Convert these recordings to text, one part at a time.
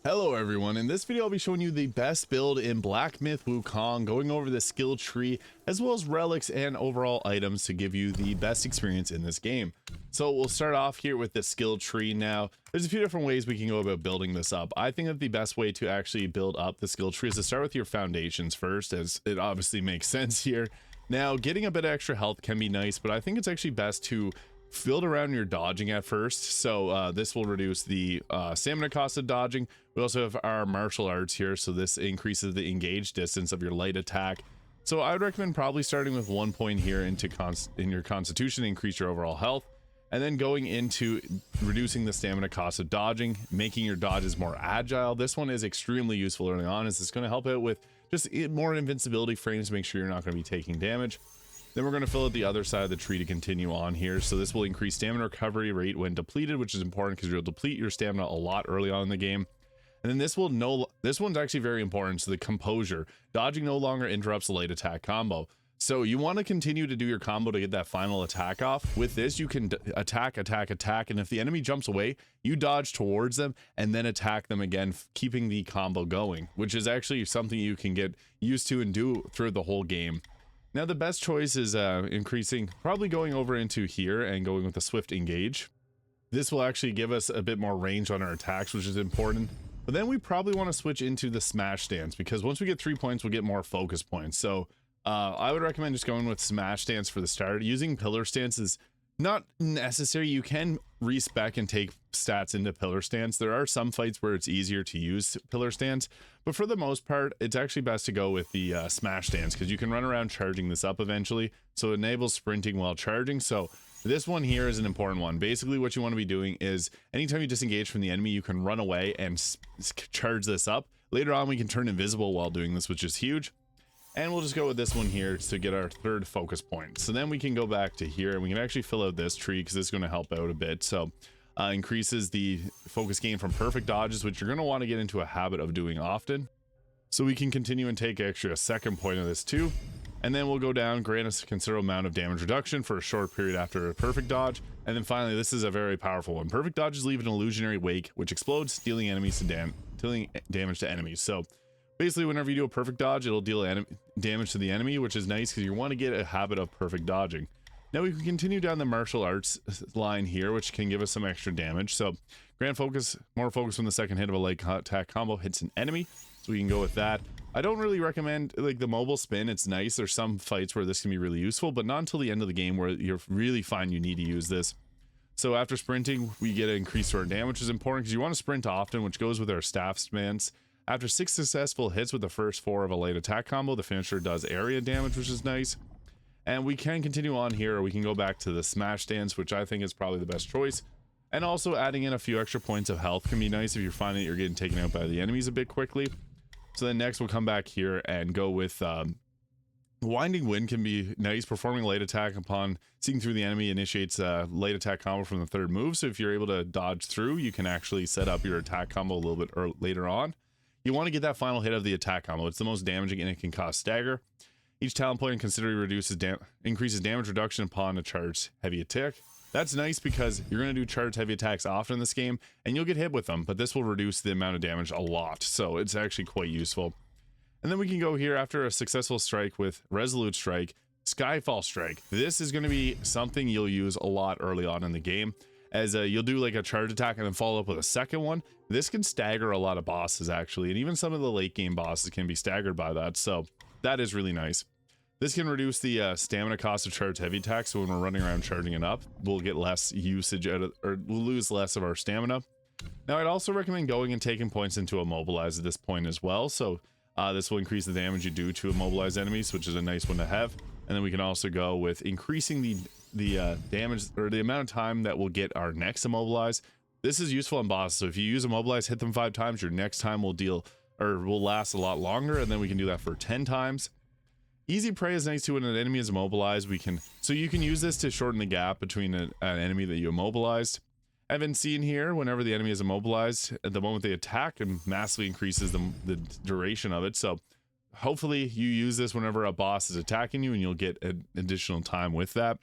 Hello everyone, in this video I'll be showing you the best build in Black Myth Wukong, going over the skill tree as well as relics and overall items to give you the best experience in this game. So we'll start off here with the skill tree. Now there's a few different ways we can go about building this up. I think that the best way to actually build up the skill tree is to start with your foundations first, as it obviously makes sense here. Now getting a bit of extra health can be nice, but I think it's actually best to build around your dodging at first. So this will reduce the stamina cost of dodging. We also have our martial arts here, so this increases the engage distance of your light attack. So I would recommend probably starting with 1 point here into in your constitution to increase your overall health, and then going into reducing the stamina cost of dodging, making your dodges more agile. This one is extremely useful early on, as it's going to help out with just more invincibility frames to make sure you're not going to be taking damage. Then we're going to fill out the other side of the tree to continue on here. So this will increase stamina recovery rate when depleted, which is important because you'll deplete your stamina a lot early on in the game. And then this one's actually very important. So the composure, dodging no longer interrupts the light attack combo. So you want to continue to do your combo to get that final attack off. With this, you can attack, and if the enemy jumps away, you dodge towards them and then attack them again, keeping the combo going, which is actually something you can get used to and do through the whole game. Now the best choice is probably going over into here and going with a swift engage. This will actually give us a bit more range on our attacks, which is important. But then we probably want to switch into the smash stance, because once we get 3 points, we'll get more focus points. So I would recommend just going with smash stance for the start. Using pillar stance is not necessary. You can respec and take stats into pillar stance. There are some fights where it's easier to use pillar stance, but for the most part, it's actually best to go with the smash stance, because you can run around charging this up eventually. So it enables sprinting while charging. So this one here is an important one. Basically what you want to be doing is anytime you disengage from the enemy, you can run away and charge this up. Later on, we can turn invisible while doing this, which is huge. And we'll just go with this one here to get our third focus point. So then we can go back to here and we can actually fill out this tree, because this is going to help out a bit. So increases the focus gain from perfect dodges, which you're going to want to get into a habit of doing often. So we can continue and take extra a second point of this too. And then we'll go down, grant us a considerable amount of damage reduction for a short period after a perfect dodge. And then finally, this is a very powerful one. Perfect dodges leave an illusionary wake, which explodes, dealing damage to enemies. So basically, whenever you do a perfect dodge, it'll deal damage to the enemy, which is nice because you want to get a habit of perfect dodging. Now we can continue down the martial arts line here, which can give us some extra damage. So grant focus, more focus when the second hit of a light attack combo hits an enemy. So we can go with that. I don't really recommend like the mobile spin. It's nice. There's some fights where this can be really useful, but not until the end of the game where you're really fine you need to use this. So after sprinting, we get an increase to our damage, which is important because you want to sprint often, which goes with our staff stance. After 6 successful hits with the first 4 of a light attack combo, the finisher does area damage, which is nice. And we can continue on here, or we can go back to the smash stance, which I think is probably the best choice. And also adding in a few extra points of health can be nice if you're finding that you're getting taken out by the enemies a bit quickly. So then next we'll come back here and go with Winding Wind can be nice. Performing light attack upon seeing through the enemy initiates a light attack combo from the third move. So if you're able to dodge through, you can actually set up your attack combo a little bit later on. You want to get that final hit of the attack combo. It's the most damaging and it can cause stagger. Each talent point considerably increases damage reduction upon a charged heavy attack. That's nice because you're going to do charged heavy attacks often in this game and you'll get hit with them, but this will reduce the amount of damage a lot. So it's actually quite useful. And then we can go here after a successful strike with Resolute Strike, Skyfall Strike. This is going to be something you'll use a lot early on in the game, as you'll do like a charge attack and then follow up with a second one. This can stagger a lot of bosses actually, and even some of the late game bosses can be staggered by that, so that is really nice. This can reduce the stamina cost of charged heavy attacks, so when we're running around charging it up, we'll get less usage out of, or we'll lose less of our stamina. Now I'd also recommend going and taking points into Immobilize at this point as well, so this will increase the damage you do to immobilize enemies, which is a nice one to have. And then we can also go with increasing the damage, or the amount of time that we'll get our next immobilize. This is useful on bosses, so if you use immobilize, hit them 5 times, your next time will last a lot longer, and then we can do that for 10 times. Easy prey is nice too. When an enemy is immobilized, so you can use this to shorten the gap between an enemy that you immobilized. I've been seeing here, whenever the enemy is immobilized, at the moment they attack, and massively increases the duration of it. So hopefully you use this whenever a boss is attacking you, and you'll get an additional time with that.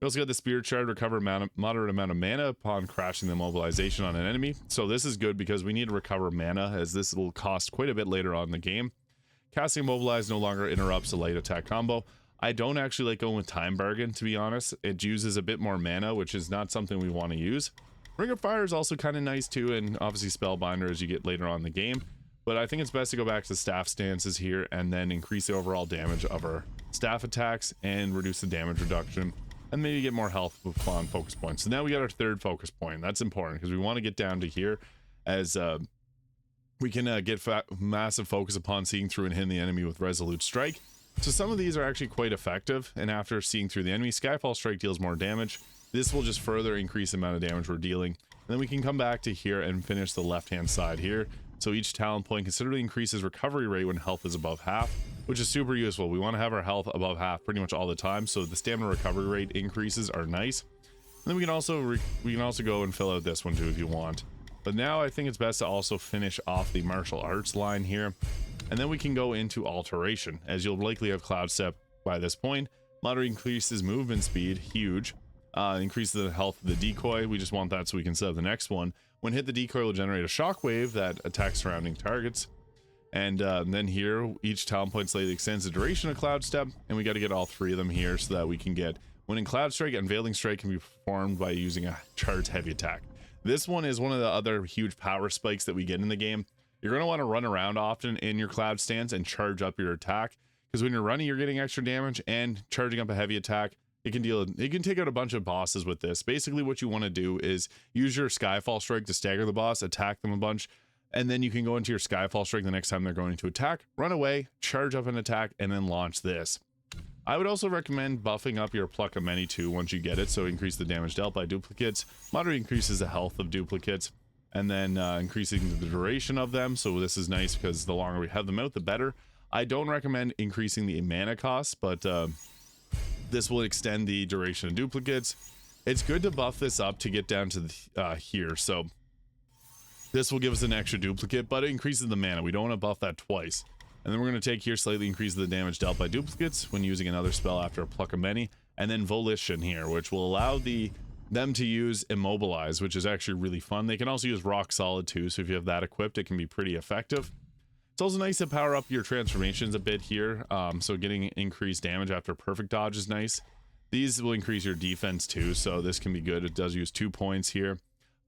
We also got the Spirit Shard, recover moderate amount of mana upon crashing the mobilization on an enemy. So this is good because we need to recover mana, as this will cost quite a bit later on in the game. Casting Mobilize no longer interrupts a light attack combo. I don't actually like going with Time Bargain, to be honest. It uses a bit more mana, which is not something we want to use. Ring of Fire is also kind of nice too, and obviously Spellbinder as you get later on in the game. But I think it's best to go back to staff stances here and then increase the overall damage of our staff attacks and reduce the damage reduction, and maybe get more health on focus points. So now we got our third focus point. That's important because we want to get down to here, as we can get massive focus upon seeing through and hitting the enemy with Resolute Strike. So some of these are actually quite effective, and after seeing through the enemy, Skyfall Strike deals more damage. This will just further increase the amount of damage we're dealing. And then we can come back to here and finish the left hand side here. So each talent point considerably increases recovery rate when health is above half, which is super useful. We want to have our health above half pretty much all the time, so the stamina recovery rate increases are nice. And then we can also go and fill out this one too if you want. But now I think it's best to also finish off the martial arts line here, and then we can go into alteration, as you'll likely have Cloud Step by this point. Moderate increases movement speed, huge. Increase the health of the decoy. We just want that so we can set up the next one. When hit, the decoy will generate a shockwave that attacks surrounding targets. And then here, each talent point slightly extends the duration of Cloud Step, and we got to get all three of them here so that we can get, when in Cloud Strike, Unveiling Strike can be performed by using a charged heavy attack. This one is one of the other huge power spikes that we get in the game. You're going to want to run around often in your Cloud stance and charge up your attack, because when you're running, you're getting extra damage, and charging up a heavy attack, it can take out a bunch of bosses with this. Basically what you want to do is use your Skyfall Strike to stagger the boss, attack them a bunch, and then you can go into your Skyfall Strike the next time they're going to attack, run away, charge up an attack, and then launch this. I would also recommend buffing up your Pluck of Many too once you get it, so increase the damage dealt by duplicates, moderate increases the health of duplicates, and then increasing the duration of them. So this is nice because the longer we have them out, the better. I don't recommend increasing the mana cost, but this will extend the duration of duplicates. It's good to buff this up to get down to the, here. So this will give us an extra duplicate, but it increases the mana. We don't want to buff that twice. And then we're going to take here, slightly increase the damage dealt by duplicates when using another spell after a Pluck of Many, and then Volition here, which will allow them to use Immobilize, which is actually really fun. They can also use Rock Solid too, so if you have that equipped, it can be pretty effective. It's also nice to power up your transformations a bit here, so getting increased damage after perfect dodge is nice. These will increase your defense too, so this can be good. It does use 2 points here.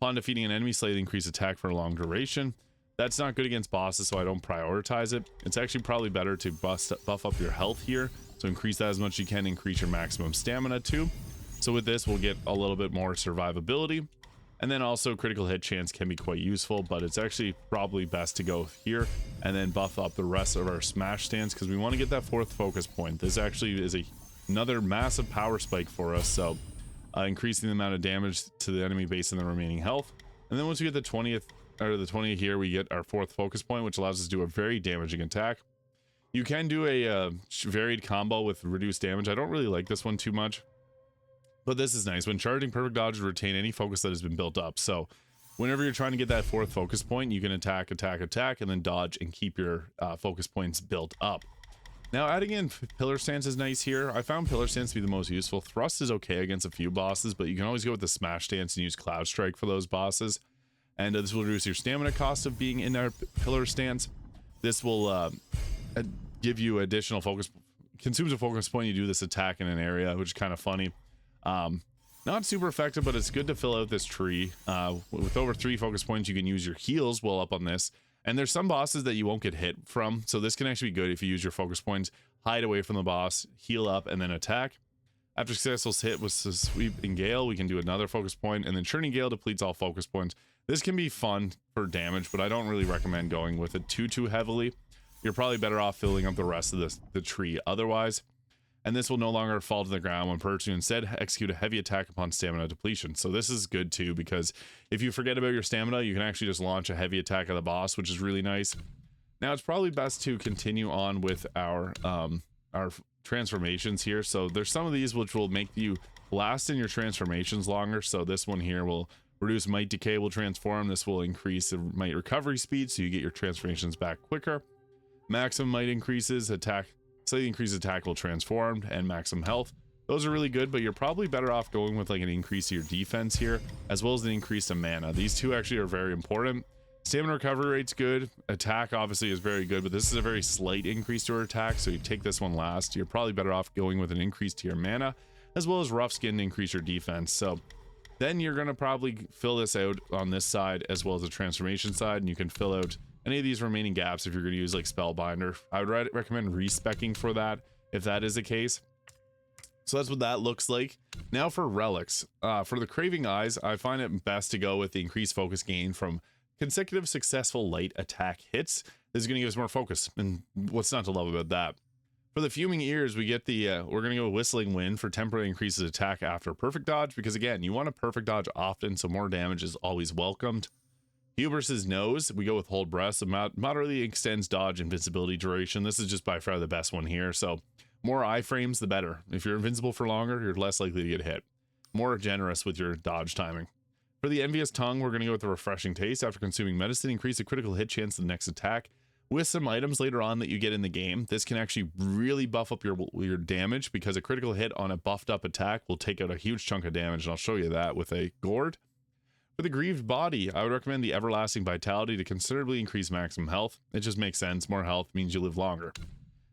Upon defeating an enemy, slightly increase attack for a long duration. That's not good against bosses, so I don't prioritize it. It's actually probably better to buff up your health here, so increase that as much as you can, increase your maximum stamina too. So with this, we'll get a little bit more survivability. And then also critical hit chance can be quite useful, but it's actually probably best to go here and then buff up the rest of our smash stance, because we want to get that 4th focus point. This actually is another massive power spike for us, so increasing the amount of damage to the enemy based on the remaining health. And then once we get the 20th or the 20 here, we get our 4th focus point, which allows us to do a very damaging attack. You can do a varied combo with reduced damage. I don't really like this one too much, but this is nice. When charging, perfect dodge will retain any focus that has been built up. So whenever you're trying to get that 4th focus point, you can attack, and then dodge and keep your focus points built up. Now, adding in Pillar Stance is nice here. I found Pillar Stance to be the most useful. Thrust is okay against a few bosses, but you can always go with the Smash Stance and use Cloud Strike for those bosses. And this will reduce your stamina cost of being in our Pillar Stance. This will give you additional focus, consumes a focus point. You do this attack in an area, which is kind of funny. Not super effective, but it's good to fill out this tree. With over 3 focus points, you can use your heals well up on this. And there's some bosses that you won't get hit from, so this can actually be good if you use your focus points, hide away from the boss, heal up, and then attack. After successful hit with Sweeping Gale, we can do another focus point, and then Churning Gale depletes all focus points. This can be fun for damage, but I don't really recommend going with it too heavily. You're probably better off filling up the rest of the tree otherwise. And this will no longer fall to the ground when purchased. You instead execute a heavy attack upon stamina depletion. So this is good too, because if you forget about your stamina, you can actually just launch a heavy attack at the boss, which is really nice. Now it's probably best to continue on with our transformations here. So there's some of these which will make you last in your transformations longer. So this one here will reduce Might Decay, will transform. This will increase the Might recovery speed, so you get your transformations back quicker. Maximum Might increases attack. Slightly increased attack will transform, and maximum health. Those are really good, but you're probably better off going with like an increase to your defense here, as well as an increase to mana. These two actually are very important. Stamina recovery rate's good. Attack obviously is very good, but this is a very slight increase to your attack, so you take this one last. You're probably better off going with an increase to your mana, as well as rough skin to increase your defense. So then you're going to probably fill this out on this side as well as the transformation side, and you can fill out any of these remaining gaps if you're going to use like Spellbinder. I would recommend respecking for that if that is the case. So that's what that looks like. Now for relics. For the Craving Eyes, I find it best to go with the increased focus gain from consecutive successful light attack hits. This is going to give us more focus, and what's not to love about that? For the Fuming Ears, we get the we're going to go Whistling Wind for temporary increases attack after perfect dodge, because again, you want a perfect dodge often, so more damage is always welcomed. Hubris's Nose, we go with Hold Breath, so moderately extends dodge invincibility duration. This is just by far the best one here, so more iframes the better. If you're invincible for longer, you're less likely to get hit. More generous with your dodge timing. For the Envious Tongue, we're going to go with the Refreshing Taste. After consuming medicine, increase the critical hit chance of the next attack. With some items later on that you get in the game, this can actually really buff up your damage, because a critical hit on a buffed up attack will take out a huge chunk of damage, and I'll show you that with a Gourd. For the Grieved Body, I would recommend the Everlasting Vitality to considerably increase maximum health. It just makes sense. More health means you live longer.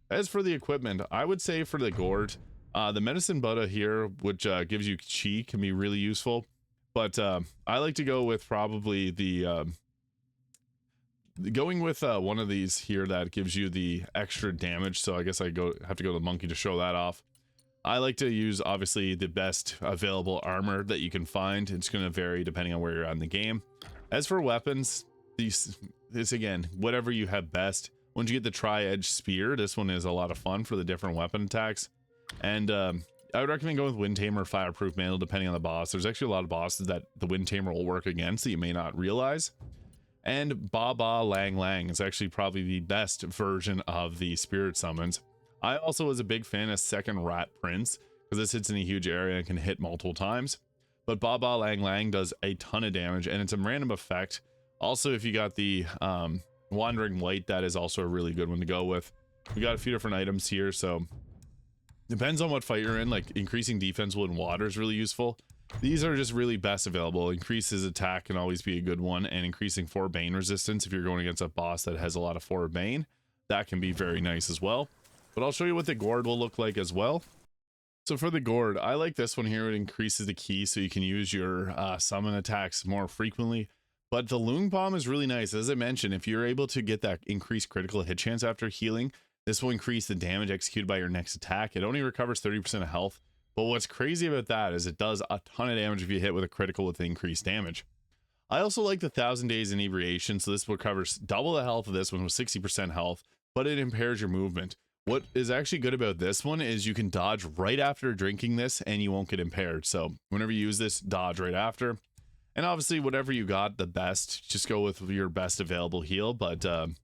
As for the equipment, I would say for the Gourd, the Medicine Buddha here, which gives you Chi, can be really useful. But I like to go with probably the going with one of these here that gives you the extra damage. So I guess I have to go to the Monkey to show that off. I like to use obviously the best available armor that you can find. It's going to vary depending on where you're at in the game. As for weapons, this again, whatever you have best. Once you get the Tri-Edge Spear, this one is a lot of fun for the different weapon attacks. And I would recommend going with Wind Tamer or Fireproof Mantle depending on the boss. There's actually a lot of bosses that the Wind Tamer will work against that you may not realize. And Ba Ba Lang Lang is actually probably the best version of the spirit summons. I also was a big fan of Second Rat Prince, because this hits in a huge area and can hit multiple times. But Ba Ba Lang Lang does a ton of damage, and it's a random effect. Also, if you got the Wandering Light, that is also a really good one to go with. We got a few different items here, so depends on what fight you're in. Like increasing defense in water is really useful. These are just really best available. Increases attack can always be a good one, and increasing 4 Bane resistance if you're going against a boss that has a lot of 4 Bane, that can be very nice as well. But I'll show you what the Gourd will look like as well. So for the Gourd, I like this one here. It increases the ki so you can use your summon attacks more frequently. But the Loong Bomb is really nice. As I mentioned, if you're able to get that increased critical hit chance after healing, this will increase the damage executed by your next attack. It only recovers 30% of health. But what's crazy about that is it does a ton of damage if you hit with a critical with increased damage. I also like the 1000 Days Inebriation, so this recovers double the health of this one with 60% health, but it impairs your movement. What is actually good about this one is you can dodge right after drinking this and you won't get impaired. So whenever you use this, dodge right after. And obviously whatever you got the best, just go with your best available heal. But one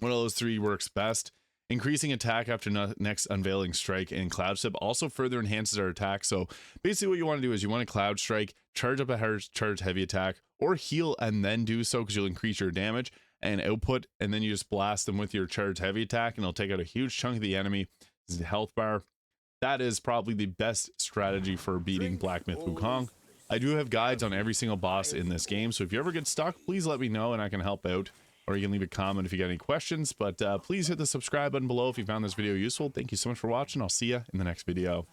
of those three works best. Increasing attack after next Unveiling Strike and Cloud Step also further enhances our attack. So basically what you want to do is you want to Cloud Strike, charge up a charged heavy attack, or heal and then do so, because you'll increase your damage and output, and then you just blast them with your charged heavy attack and it'll take out a huge chunk of the enemy. This is the health bar. That is probably the best strategy for beating Black Myth Wukong. I do have guides on every single boss in this game, so if you ever get stuck, please let me know and I can help out. Or you can leave a comment if you got any questions. But please hit the subscribe button below if you found this video useful. Thank you so much for watching. I'll see you in the next video.